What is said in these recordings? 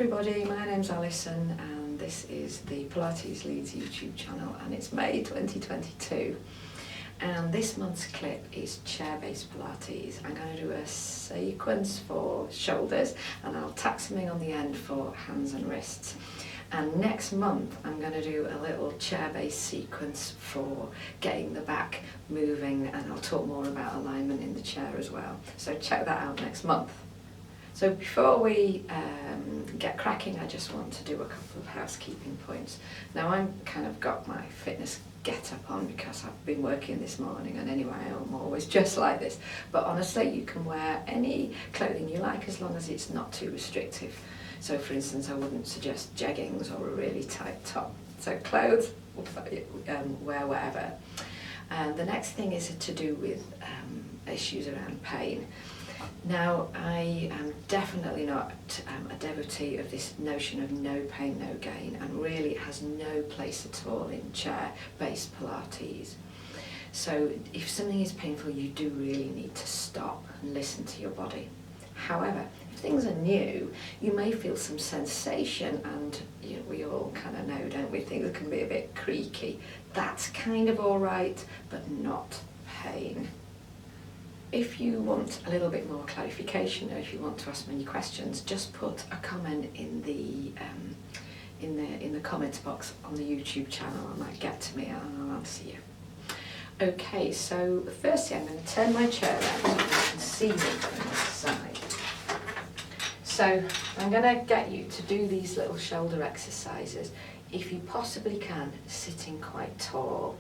everybody, my name's Alison and this is the Pilates Leeds YouTube channel and it's May 2022 and this month's clip is chair-based Pilates. I'm going to do a sequence for shoulders and I'll tack something on the end for hands and wrists. And next month I'm going to do a little chair-based sequence for getting the back moving and I'll talk more about alignment in the chair as well. So check that out next month. So before we get cracking, I just want to do a couple of housekeeping points. Now I'm kind of got my fitness get up on because I've been working this morning and anyway I'm always just like this. But honestly you can wear any clothing you like as long as it's not too restrictive. So for instance I wouldn't suggest jeggings or a really tight top. So clothes, wear whatever. And the next thing is to do with issues around pain. Now, I am definitely not a devotee of this notion of no pain, no gain, and really it has no place at all in chair-based Pilates. So if something is painful, you do really need to stop and listen to your body. However, if things are new, you may feel some sensation and we all kind of know, don't we, things can be a bit creaky. That's kind of all right, but not pain. If you want a little bit more clarification or if you want to ask me any questions, just put a comment in the comments box on the YouTube channel and that get to me and I'll answer you. Okay, so firstly I'm going to turn my chair around so you can see me from this side. So I'm going to get you to do these little shoulder exercises, if you possibly can, sitting quite tall.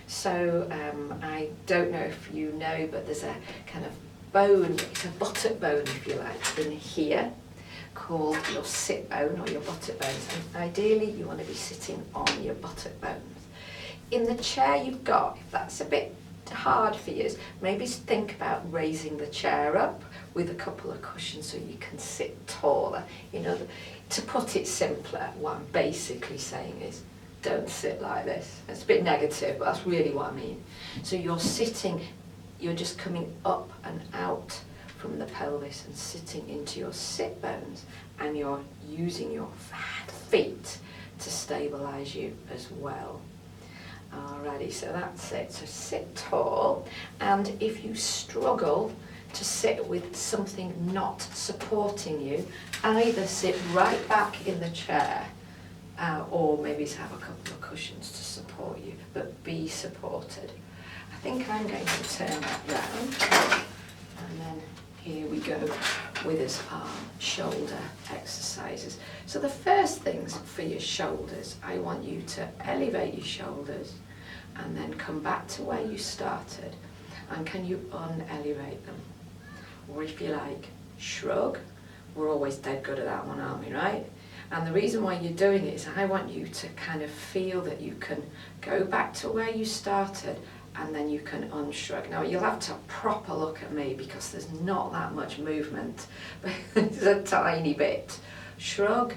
So I don't know if you know, but there's a kind of bone, it's a buttock bone if you like, in here called your sit bone or your buttock bones. And ideally you want to be sitting on your buttock bones. In the chair you've got, if that's a bit hard for you, maybe think about raising the chair up with a couple of cushions so you can sit taller. You know, to put it simpler, what I'm basically saying is don't sit like this. It's a bit negative, but that's really what I mean. So you're sitting, you're just coming up and out from the pelvis and sitting into your sit bones and you're using your feet to stabilize you as well. Alrighty, so that's it. So sit tall, and if you struggle to sit with something not supporting you, either sit right back in the chair or maybe have a couple of cushions to support you, but be supported. I think I'm going to turn that round and then here we go with his arm shoulder exercises. So the first things for your shoulders, I want you to elevate your shoulders and then come back to where you started. And can you unelevate them? Or if you like, shrug. We're always dead good at that one, aren't we, right? And the reason why you're doing it is I want you to kind of feel that you can go back to where you started and then you can unshrug. Now you'll have to proper look at me because there's not that much movement, but it's a tiny bit. Shrug,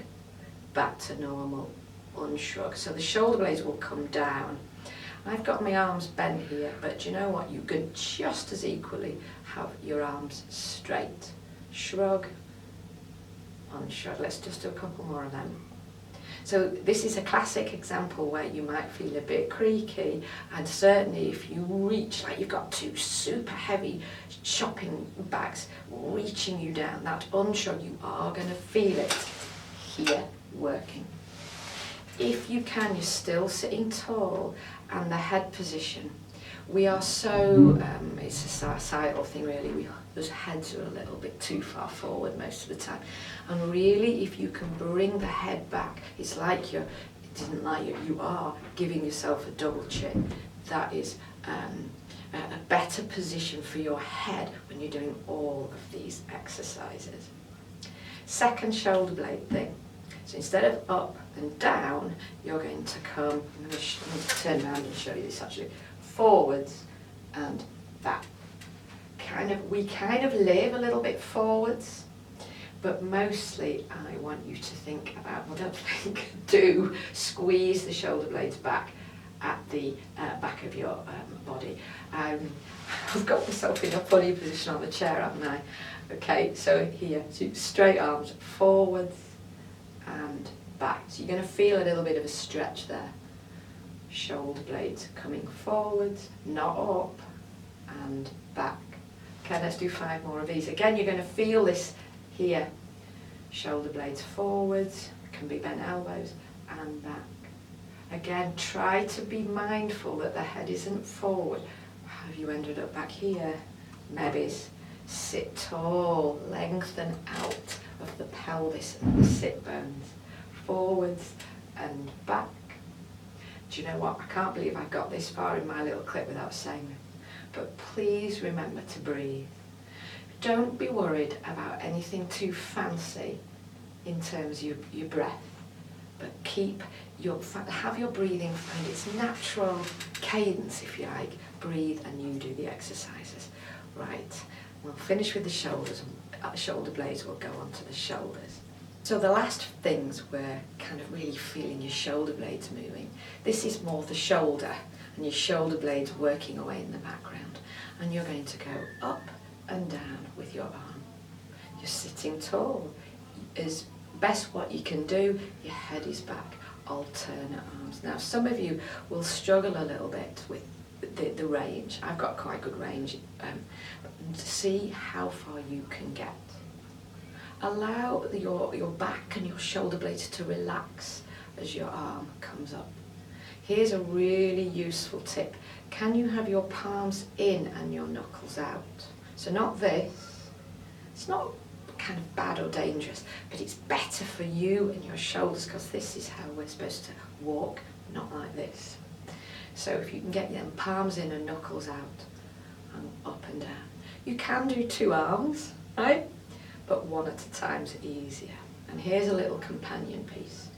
back to normal, unshrug. So the shoulder blades will come down. I've got my arms bent here, but do you know what? You can just as equally have your arms straight. Shrug, unshrug. Let's just do a couple more of them. So this is a classic example where you might feel a bit creaky, and certainly if you reach, like you've got two super heavy shopping bags reaching you down, that unshrug, you are going to feel it here working. If you can, you're still sitting tall and the head position. We are so, it's a societal thing really, those heads are a little bit too far forward most of the time. And really, if you can bring the head back, it's like you are giving yourself a double chin. That is a better position for your head when you're doing all of these exercises. Second shoulder blade thing. So instead of up and down, you're going to come, I'm going to turn around and show you this actually, forwards and back. We kind of live a little bit forwards, but mostly I want you to think about, well, don't think, do squeeze the shoulder blades back at the back of your body. I've got myself in a funny position on the chair, haven't I? Okay, so here, so straight arms forwards and back. So you're going to feel a little bit of a stretch there. Shoulder blades coming forwards, not up, and back. Okay, let's do 5 more of these. Again, you're going to feel this here. Shoulder blades forwards, can be bent elbows, and back. Again, try to be mindful that the head isn't forward. Have you ended up back here? Maybe sit tall, lengthen out of the pelvis and the sit bones. Forwards and back. Do you know what? I can't believe I got this far in my little clip without saying it. But please remember to breathe. Don't be worried about anything too fancy in terms of your breath, but have your breathing find its natural cadence, if you like. Breathe and you do the exercises. Right, we'll finish with the shoulders. Shoulder blades will go on to the shoulders. So the last things we're kind of really feeling your shoulder blades moving. This is more the shoulder and your shoulder blades working away in the background. And you're going to go up and down with your arm. You're sitting tall. Is best what you can do. Your head is back. Alternate arms. Now some of you will struggle a little bit with the range. I've got quite good range. See how far you can get. Allow your back and your shoulder blades to relax as your arm comes up. Here's a really useful tip. Can you have your palms in and your knuckles out? So not this. It's not kind of bad or dangerous, but it's better for you and your shoulders because this is how we're supposed to walk, not like this. So if you can get your palms in and knuckles out and up and down. You can do 2 arms, right? But 1 at a time's easier. And here's a little companion piece.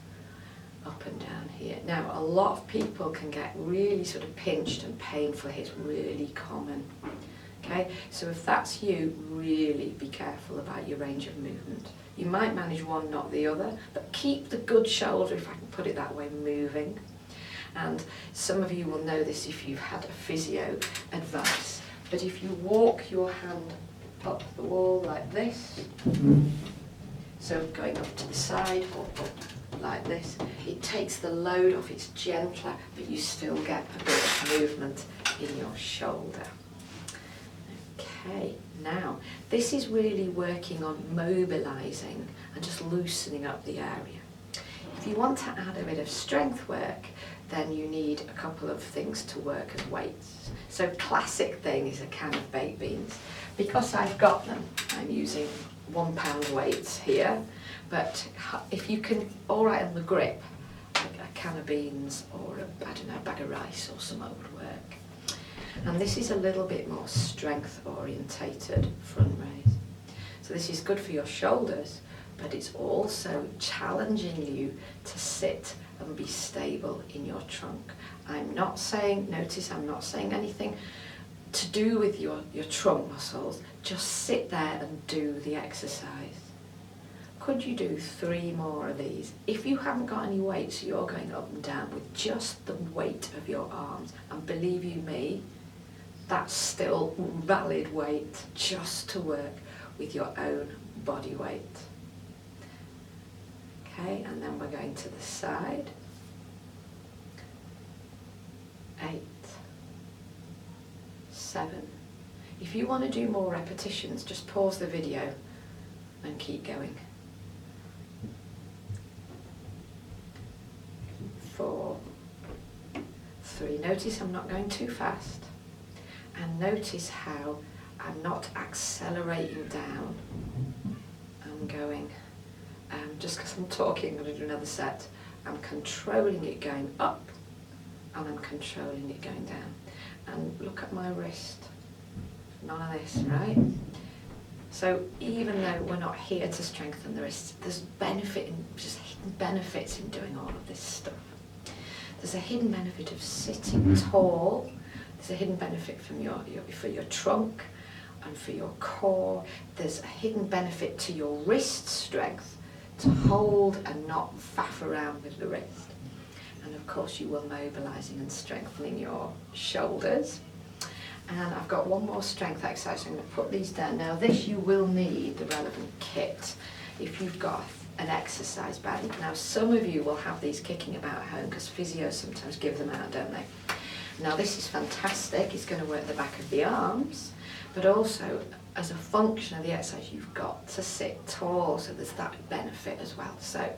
Up and down here. Now, a lot of people can get really sort of pinched and painful. It's really common. Okay, so if that's you, really be careful about your range of movement. You might manage one, not the other, but keep the good shoulder, if I can put it that way, moving. And some of you will know this if you've had a physio advice, but if you walk your hand up the wall like this, so going up to the side or up like this, it takes the load off, it's gentler, but you still get a bit of movement in your shoulder. Okay, now this is really working on mobilizing and just loosening up the area. If you want to add a bit of strength work, then you need a couple of things to work as weights. So classic thing is a can of baked beans. Because I've got them, I'm using 1 pound weights here, but if you can, all right on the grip, like a can of beans or a bag of rice or something would work. And this is a little bit more strength orientated front raise. So this is good for your shoulders, but it's also challenging you to sit and be stable in your trunk. Notice I'm not saying anything to do with your trunk muscles. Just sit there and do the exercise. Could you do 3 more of these? If you haven't got any weights, you're going up and down with just the weight of your arms. And believe you me, that's still valid weight just to work with your own body weight. Okay, and then we're going to the side. 8, 7. If you want to do more repetitions, just pause the video and keep going. 4, 3. Notice I'm not going too fast. And notice how I'm not accelerating down. I'm going, just because I'm talking, I'm going to do another set. I'm controlling it going up and I'm controlling it going down. And look at my wrist. None of this, right? So even though we're not here to strengthen the wrist, there's just hidden benefits in doing all of this stuff. There's a hidden benefit of sitting tall. There's a hidden benefit from for your trunk and for your core. There's a hidden benefit to your wrist strength to hold and not faff around with the wrist. And of course you will mobilizing and strengthening your shoulders. And I've got one more strength exercise, so I'm going to put these down. Now this you will need the relevant kit. If you've got an exercise band. Now some of you will have these kicking about at home because physios sometimes give them out, don't they? Now this is fantastic, it's going to work the back of the arms, but also as a function of the exercise you've got to sit tall, so there's that benefit as well. So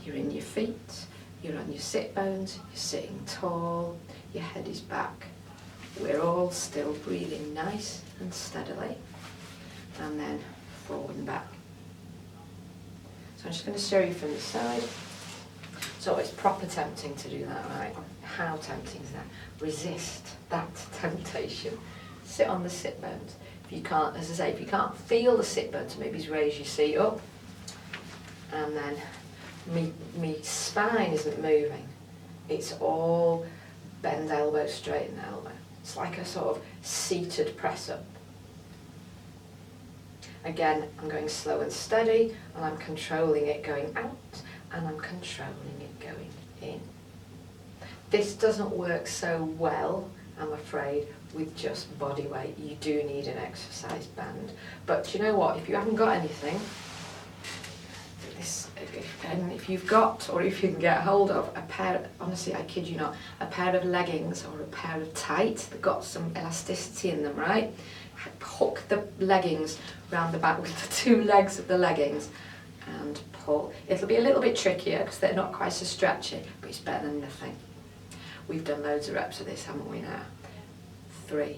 you're in your feet, you're on your sit bones, you're sitting tall, your head is back. We're all still breathing nice and steadily, and then forward and back. So I'm just going to show you from the side. So it's proper tempting to do that, right? How tempting is that? Resist that temptation. Sit on the sit bones. If you can't, as I say, if you can't feel the sit bones, maybe raise your seat up. And then me spine isn't moving. It's all bend elbow, straighten elbow. It's like a sort of seated press up. Again, I'm going slow and steady, and I'm controlling it going out, and I'm controlling it going in. This doesn't work so well, I'm afraid, with just body weight. You do need an exercise band. But you know what? If you haven't got anything, if you've got, or if you can get hold of a pair, honestly, I kid you not, a pair of leggings or a pair of tights that got some elasticity in them, right? Hook the leggings round the back with the two legs of the leggings and pull. It'll be a little bit trickier because they're not quite so stretchy, but it's better than nothing. We've done loads of reps of this, haven't we now? 3,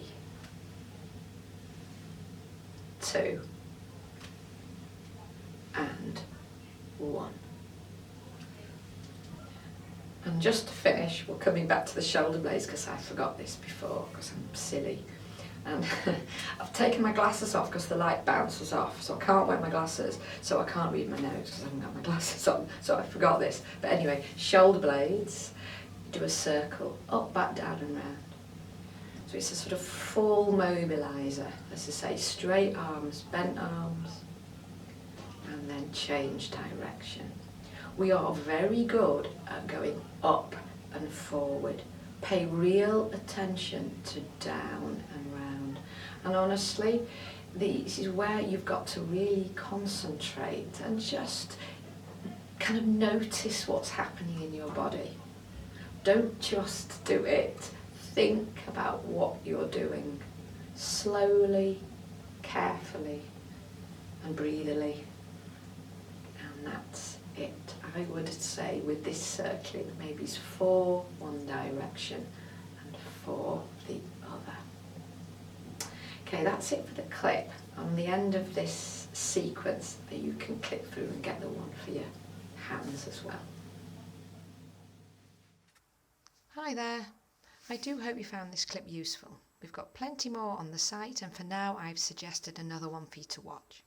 2, and 1. And just to finish, we're coming back to the shoulder blades because I forgot this before because I'm silly. And I've taken my glasses off because the light bounces off, so I can't wear my glasses, so I can't read my notes because I haven't got my glasses on, so I forgot this. But anyway, shoulder blades, do a circle, up, back, down and round. So it's a sort of full mobiliser, as I say, straight arms, bent arms, and then change direction. We are very good at going up and forward. Pay real attention to down and round. And honestly, this is where you've got to really concentrate and just kind of notice what's happening in your body. Don't just do it. Think about what you're doing. Slowly, carefully, and breathily. And that's it. I would say with this circling, maybe it's 4 one direction and 4 the other. Okay, that's it for the clip. On the end of this sequence, you can click through and get the one for your hands as well. Hi there. I do hope you found this clip useful. We've got plenty more on the site, and for now I've suggested another one for you to watch.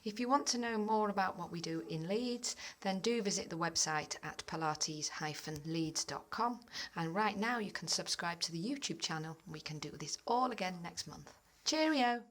If you want to know more about what we do in Leeds, then do visit the website at pilates-leeds.com, and right now you can subscribe to the YouTube channel and we can do this all again next month. Cheerio!